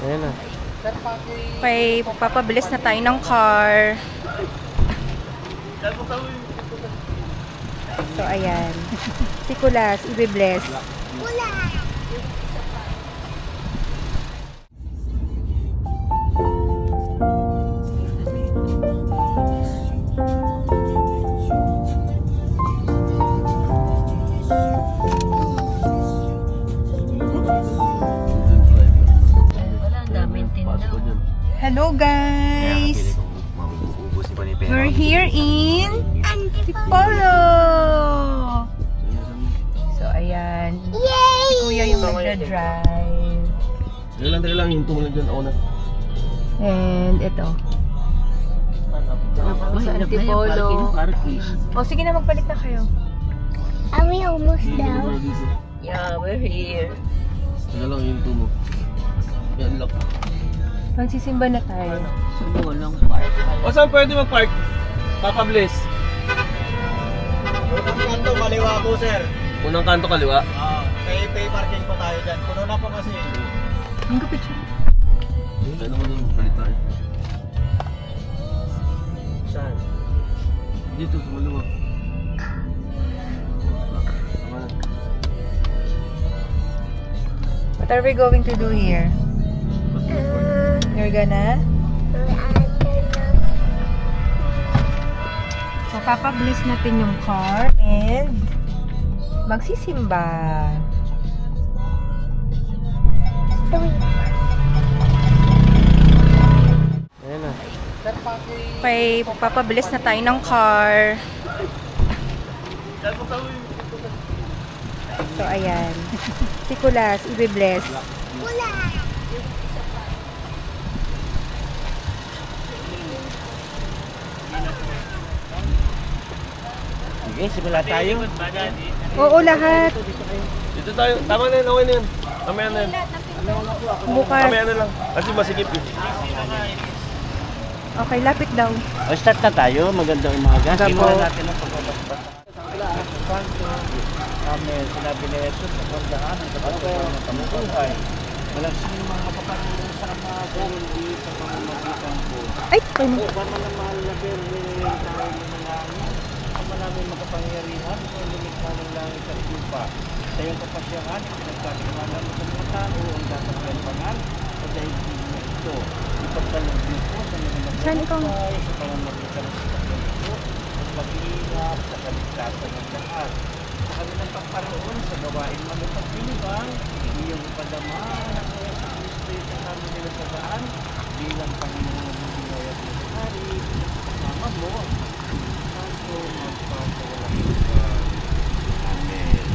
Ayan na. Okay, papabilis na tayo ng car. So, ayan. Si Kulas, i-bless. Hello guys! We're here in Antipolo! So ayan. Si Kuya yung nagda-drive. Dali lang, hinto mo lang dyan ako na. And ito. Sa Antipolo. O sige na, magpalit na kayo. Are we almost down? Yeah, we're here. Dali lang, hinto mo. Yan lang. Magsisimba na tayo. Sa Bolong Park. O saan pwede mag-park? Papa Bliss. Unang kanto, kaliwa po, sir. Unang kanto kaliwa. Pay parking po tayo dyan. Puno na po kasi. Ang kapit siya. Ano mo nung palit tayo? Saan? Dito, sa maluwa. What are we going to do here? You're gonna? So, papabliss natin yung car and magsisimba. Ayan na. Okay, papabliss na tayo ng car. So, ayan. Si Kulas, i-bless. Sige, simula tayo. Oo, lahat. Dito tayo. Tama na yun, okay na yun. Mamaya na yun. Bukas. Mamaya na lang. Kasi masikip yun. Okay, lapit daw. O, start na tayo. Magandang umaga. Simulan natin ang pagbabasbas. Amen. Sinabi ni Jesus, nagandaan ang kapatid ng pamubuhay. Walang sino mga makapanunong sa mga hindi sa pamamagitan ko. Ay, O, ba naman na berlin tayo ng mga ama namin makapangyarihan sa lumikha ng langit at lupa. Sa iyong kapasyahan, pinagkatiwanan mo sa mga tao ang dapat ganpangan sa daigdig na ito. Ipagdalog niyo po sa mga Saan ikaw? nagpapalagay sa pamamagitan ng sasakyan ito at mag-iingat sa kaligtasan ng lahat. Sa kanilang pagparoon sa gawain man ng pagpinibang, iyong ipadama ng Kristo sa namin nila sa daan bilang Panginoon ng buhay at Hari. Kasama mo, Santo magpapawalang ito. Amen.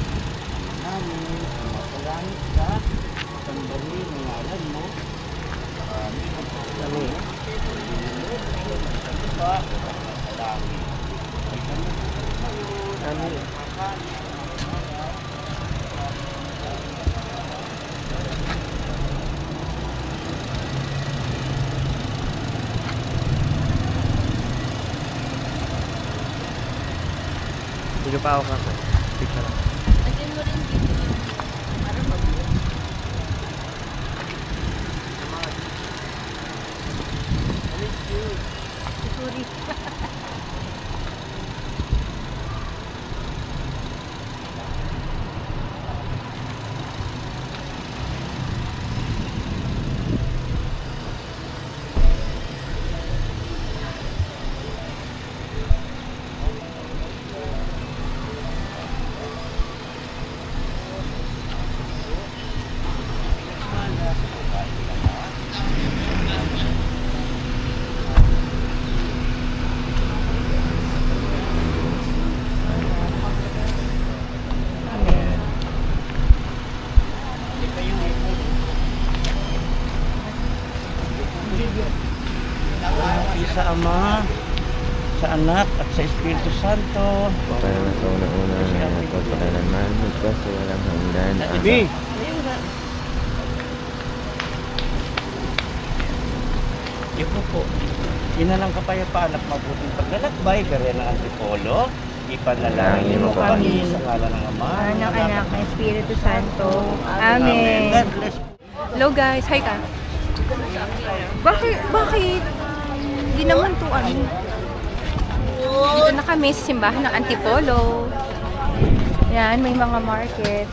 Namin, mapalangit ka, sambahin ang ngalan mo. Amen. Amen. Amen. Hindi pa ako kasi. Picture lang. Lagyan mo rin dito. Para mag-vlog. Sorry. Sa Ama, sa Anak, at sa Espiritu Santo. Para na sa una-una na pagpakailanman, ito sa walang hanggan. Ibi! Ito po. Inalang kapayapaan at mabuting paglalakbay, gare ng Antipolo. Ipanalangin mo kami sa ngalan ng Ama, ng Anak, ng Espiritu Santo. Amen. God bless. Hello guys, hi ka. Bakit? Bakit? Hindi naman to ano. Dito na kami sa simbahan ng Antipolo. Yan, may mga market.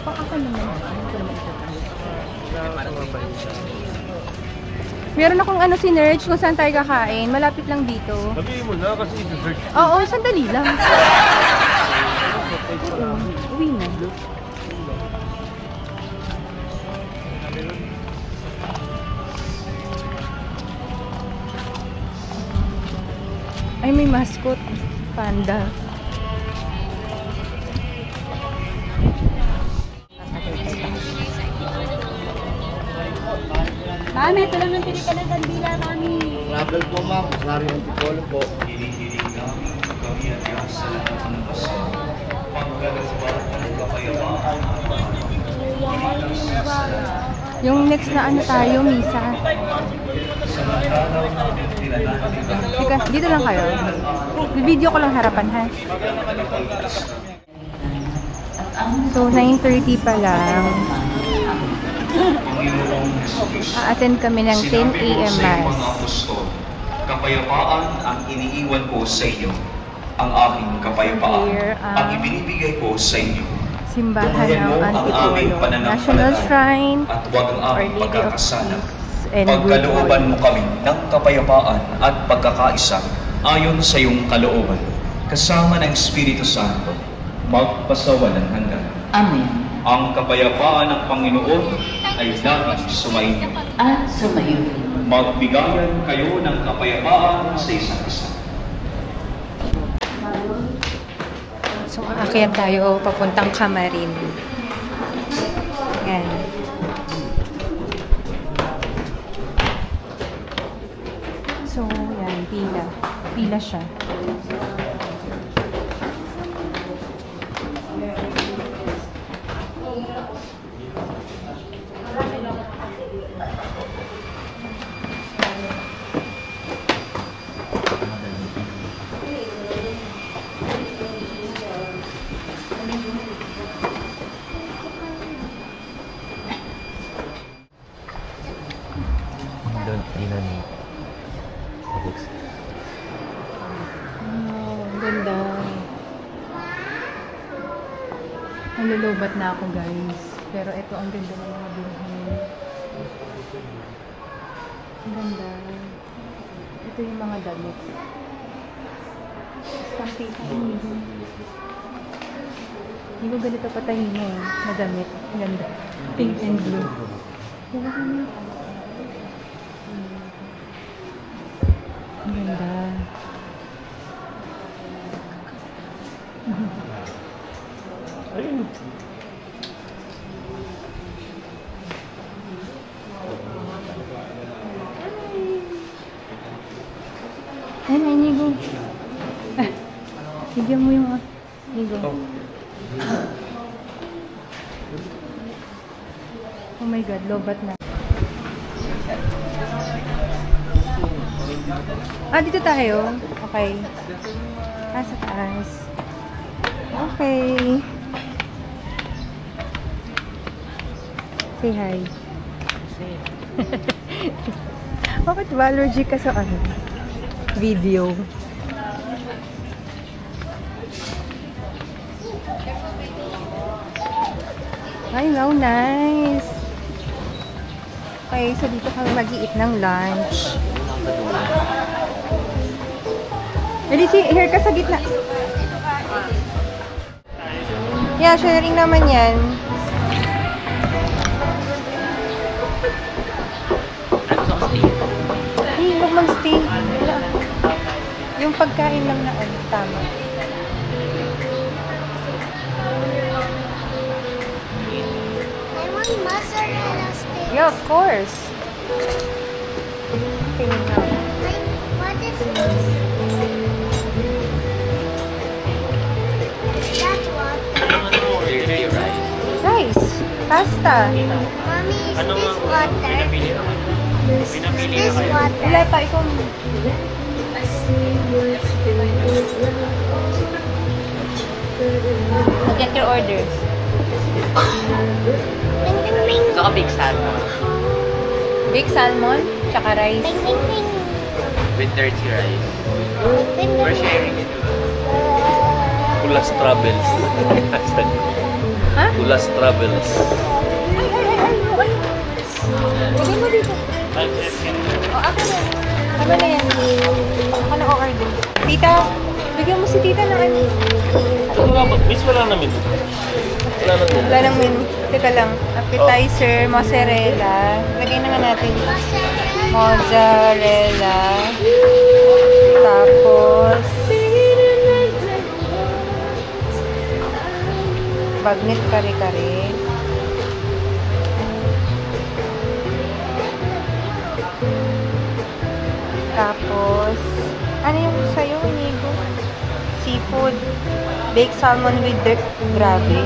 Ako naman. Meron akong ano sinerge kung saan tayo kakain. Malapit lang dito. Sabihin mo na kasi i-search. Oo, sandali lang. Uwi na. Ay, may mascot. Panda. Mami, ito lang ang pili ka ng kandila, Mami. Travel po, ma'am. Sari ng Tipolo po. Yung next na ano tayo, misa. Teka, dito lang kayo. Video ko lang harapan, ha? So, 9:30 pa lang. A-attend kami ng 10 a.m. Mass. Kapayapaan ang iniiwan ko sa inyo. Ang aking kapayapaan ang ibinibigay ko sa inyo. Simbahan ng Antipolo, National Shrine, at huwag ang Our aming Lady of pagkakasala. Peace and Pagkalooban Goodwill. mo kami ng kapayapaan at pagkakaisa ayon sa iyong kalooban. Kasama ng Espiritu Santo, magpasawalang hanggan. Amen. Ang kapayapaan ng Panginoon ay laging sumainyo. At sumayo. Magbigayan kayo ng kapayapaan sa isa't isa. So, aakyat tayo papuntang Camarin. Yan. So, yan. Pila. Pila siya. Doon, ina ni. Oh, ang ganda. Nalulubat na ako, guys. Pero ito, ang ganda ng mga bilhin. Ang ganda. Ito yung mga damit. Stampay tayo. Hindi ko ganito patahin eh, na damit. Ang ganda. Pink and blue. Diba kami? Ang ganda. Ayun. Ay, Nigo. Bigyan mo yung Nigo. Oh my God, lobat na. Ah, dito tayo. Okay. Ah, sa taas. Okay. Say hi. Bakit ba allergic ka sa ano? Video. Ay, wow, nice. Okay, so dito kami mag-i-eat ng lunch. Ready, here ka sa gitna. Yeah, sharing naman yan. Hey, huwag mag-stay. Yung pagkain lang na ano, tama. I want mozzarella sticks. Yeah, of course. Tingin na. What is this? That's water. Rice. Pasta. Mommy, is this water? Is this water? Wala pa, ikaw. Get your order. Bing, bing, bing. Baka big salmon. Big salmon, tsaka rice. With dirty rice. We're sharing it. Kulas Travels. Ha? Kulas Travels. Lagay mo dito. O, akin na. Tama na yan. Ako na-order. Tita, bigyan mo si tita ng ano. Miss, wala namin. Wala namin. Wala lang menu. Teka lang. Appetizer, mozzarella. Lagay na nga natin. Mozzarella. Tapos, bagnet kare-kare. Tapos, ano yung sa'yo, Nico? Seafood. Baked salmon with dirt. Grabe.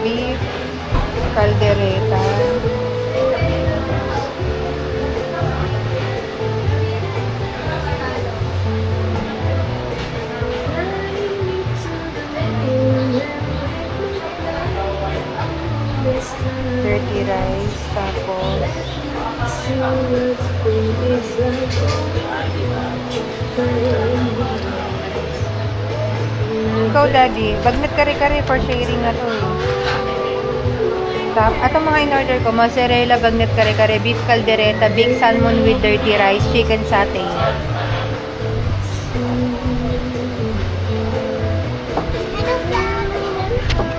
Beef. Caldereta. Dirty rice, tapos ikaw, Daddy, bagnet kare-kare for sharing na to. At ang mga in-order ko, mozzarella, bagnet kare-kare, beef caldereta, big salmon with dirty rice, chicken satay.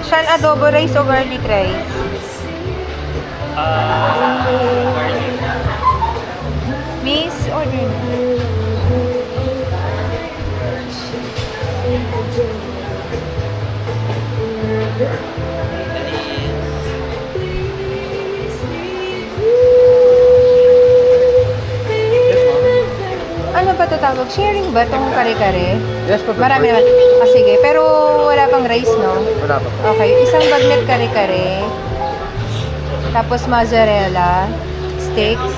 Shan adobo rice o garlic rice? Garlic. Miss, order na. Ano ba ito tawag? Sharing ba itong kare-kare? Yes po. Marami naman. Ah, sige. Pero wala pang rice, no? Wala pa. Okay. Isang bagnet kare-kare. Tapos mozzarella. Steaks.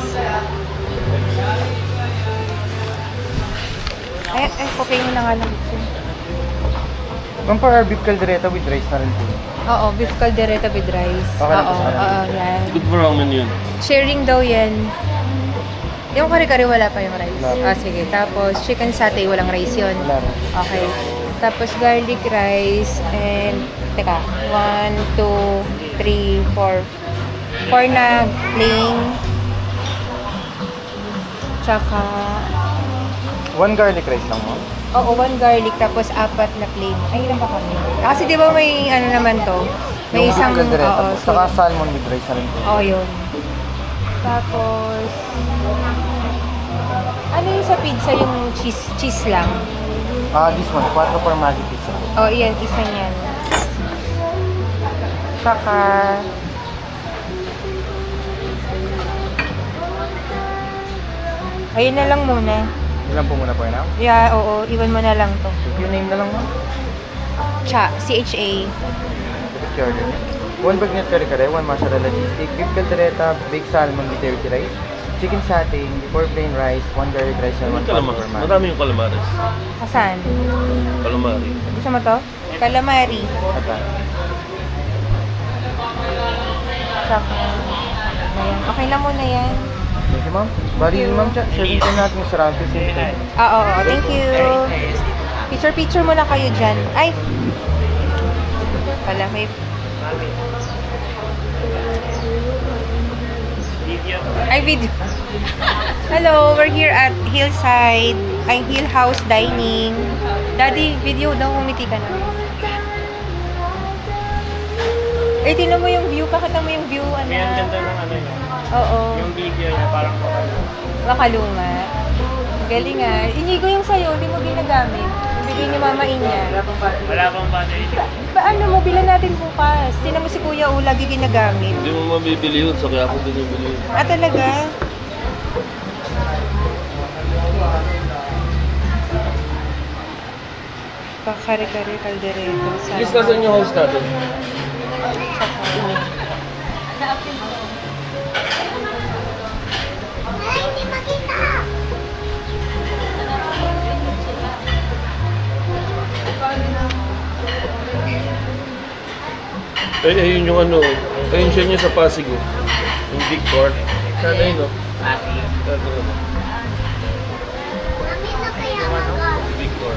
Ay, cooking mo na nga lang. Ma'am, para beef caldereta with rice na rin po. Oo, beef caldereta with rice. Okay lang po, Oo, sana. oo, yan. Good for ramen yun. Sharing daw yan. Yung kare-kare wala pa yung rice. Wala. Ah, sige. Tapos chicken satay, walang rice yun. Wala rin. Okay. Tapos garlic rice and teka, 1, 2, 3, 4. 4 na plain. Tsaka, One garlic rice lang, ma'am. oo, 1 garlic tapos 4 na plain. Ay, ilan ba kami? Kasi di ba may ano naman to? May Yung isang, beef caldereta oo. po. Saka salmon with rice na rin po. Oo, yun. Tapos, ano yung sa pizza? Yung cheese lang? This one, 4 for Maggi pizza. Oh, iyan, isa niyan. Saka, ayun na lang muna. Ilan po muna po yun, ma'am? Yeah, oo, iwan mo na lang to. Yung name na lang, ma'am. Cha, CHA. Repeat your order. One bagnet kare-kare, one mozzarella cheese stick, beef caldereta, baked salmon with dirty rice, chicken satay, 4 plain rice, 1 garlic rice, and 1 Calamari. for Maggi. Marami yung calamares. Asan? Calamari. Gusto mo to? Calamari. Ata. Saka, ayan. Okay na muna yan. Thank you, ma'am. Bali, ma'am, serving time natin yung sarap. Oo, thank you. Picture muna kayo dyan. Ay! Pala, may... Video. Ay, video. Hello, we're here at Hillside. Ay, Hill House Dining. Daddy, video daw. Umiti ka na. Eh, tinan mo yung view. Pakita mo yung view, ano. May ang ganda ng ano yun. Oo. Yung video niya parang Makaluma. Galing ah. Inigo yung sayo, hindi mo ginagamit. Ibigay ni Mama Inya. wala pang battery. Paano mo? Bilan natin bukas. Tinan mo si Kuya O, lagi ginagamit. Hindi mo mabibili yun, so kaya ako din yung bili yun. Ah, talaga? Pakare-kare, kaldereta. Please, nasan yung house natin? Ayun yung ano, ayun siya niya sa Pasig eh. Yung Victor. Sana yun, no? Pasig. Victor.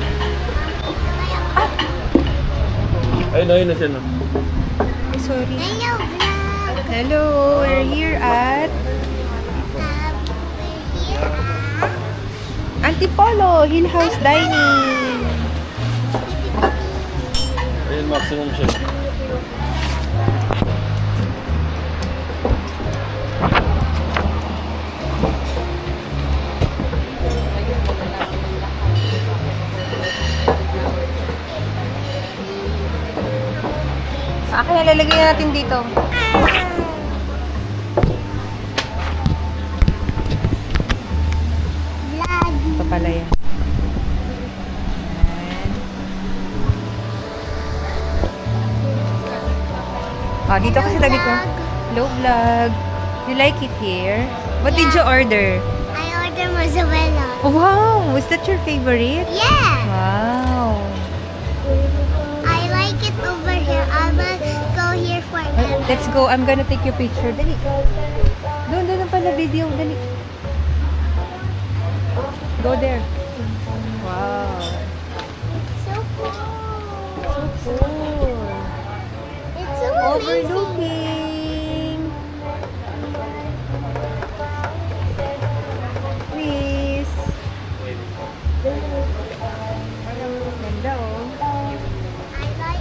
Ayun na siya, no? Sorry. Hello, vlog. Hello, we're here at Antipolo Hill House Dining. Ayun, maximum siya. Akin na lalagay natin dito. Vlog. Ito pala yan. Dito kasi tabi ko. Hello, vlog. You like it here? What did you order? I order mozzarella. Oh, wow! Was that your favorite? Yeah. Wow! I like it over here. I will go here forever. Let's go. I'm gonna take your picture. Dali. Doon pala video. Dali. Go there. Wow. So cool. So cool. It's so amazing. Overlooking. Please. Ganda oh. I like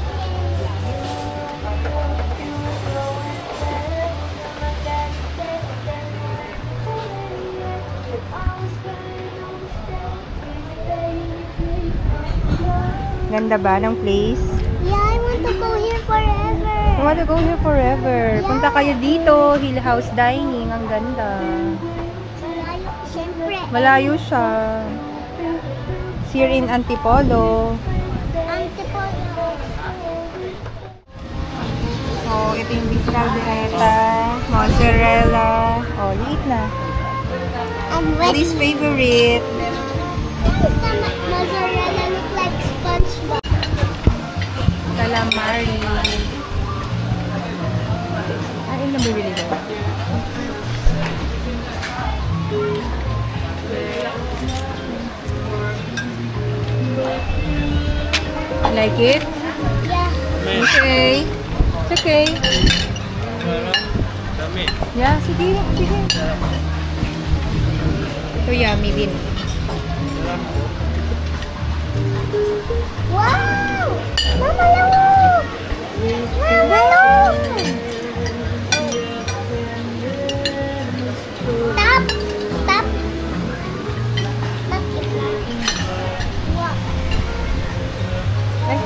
Ganda ba ng place? it. Yeah, I want to go here forever. I want to go here forever. Punta kayo dito, Hill House Dining. Ang ganda. Malayo, syempre. Malayo siya. It's here in Antipolo. Antipolo. So, ito yung beef caldereta, mozzarella. Oh, liit na. I'm ready. Least favorite. The mozzarella look like SpongeBob. Calamari. Ano na bibili ko? Like it? Yeah. Okay. It's okay. Dami. Yeah, sige. Ito yummy din. Wow! Mama, look! Mama, look! Tap! Tap! Tap! Wow! Ay.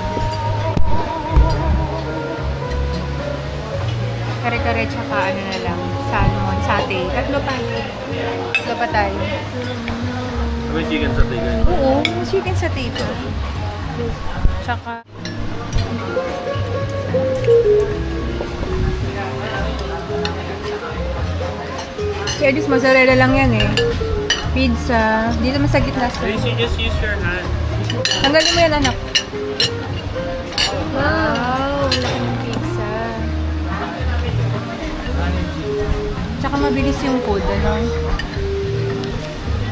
Kare-kare tsaka ano na lang. Salmon, sate. Tatlo pa tayo. May chicken sa tigay. Oo, chicken sa ito. Tsaka si Edis, mozzarella lang yan eh. Pizza. Dito masagit na sa. Tracy, just use your hand. Tanggalin mo yan, anak. Wow! Pizza. Tsaka mabilis yung food, ano?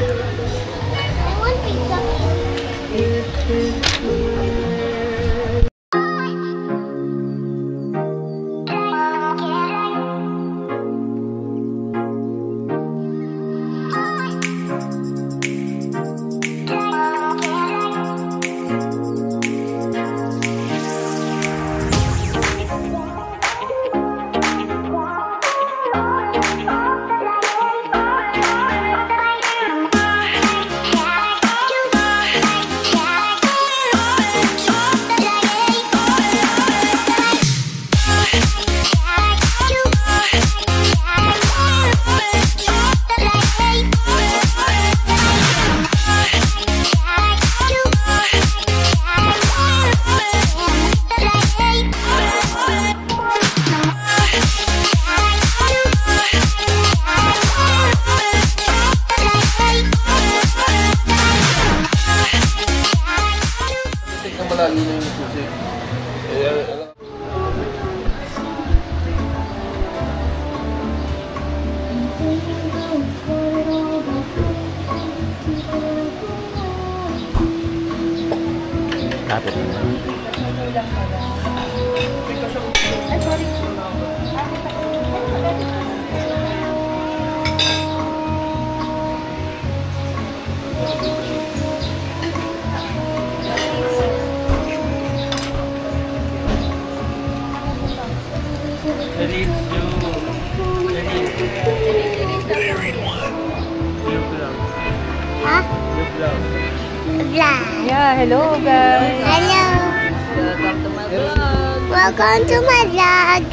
I want pizza. Lapit na. Huh? Vlog. Yeah, hello guys. Hello. Welcome to my vlog. Welcome to my vlog.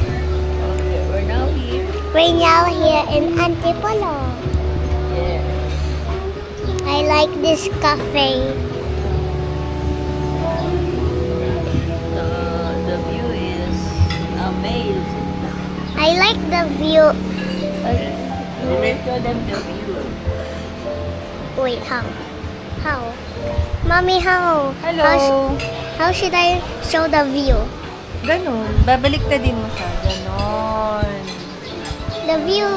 We're now here. We're now here in Antipolo. Yeah. I like this cafe. The view is amazing. I like the view. Show them the view. Wait, how? How? Mommy, how? Hello. How should I show the view? Ganon. Babaliktadin mo siya. Ganon. The view.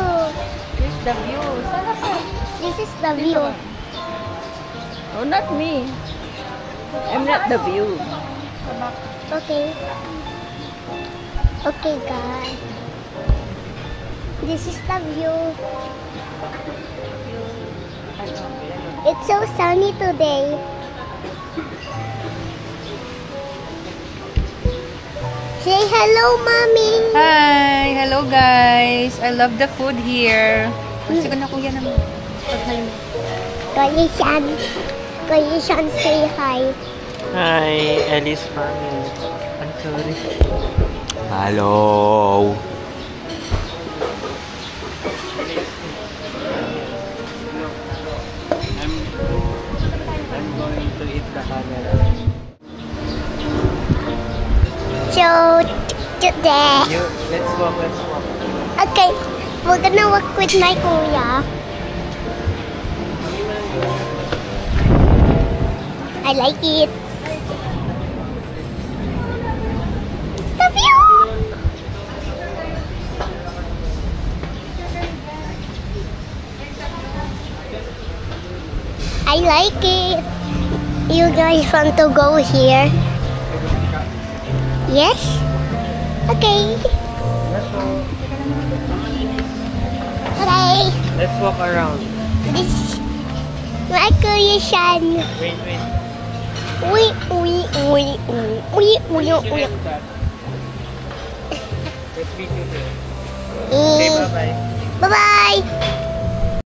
Here's the view. Sana pa. This is the view. Oh, not me. I'm not the view. Okay. Okay, guys. This is the view. It's so sunny today. Say hello, Mommy. Hi! Hello guys! I love the food here. Sige na kuya naman. Pag-hello. Kuya Sean, say hi. Hi, Ellis Mami. I'm sorry. Hello! I'm going to eat the camera. So, today, Let's walk. okay, we're gonna walk with my kuya. I like it. The view! I like it. You guys want to go here? Yes? Okay. Okay. Let's walk around. This my Kuya Sean. Wait. Uy. Let's video here. Okay, bye-bye. Bye-bye.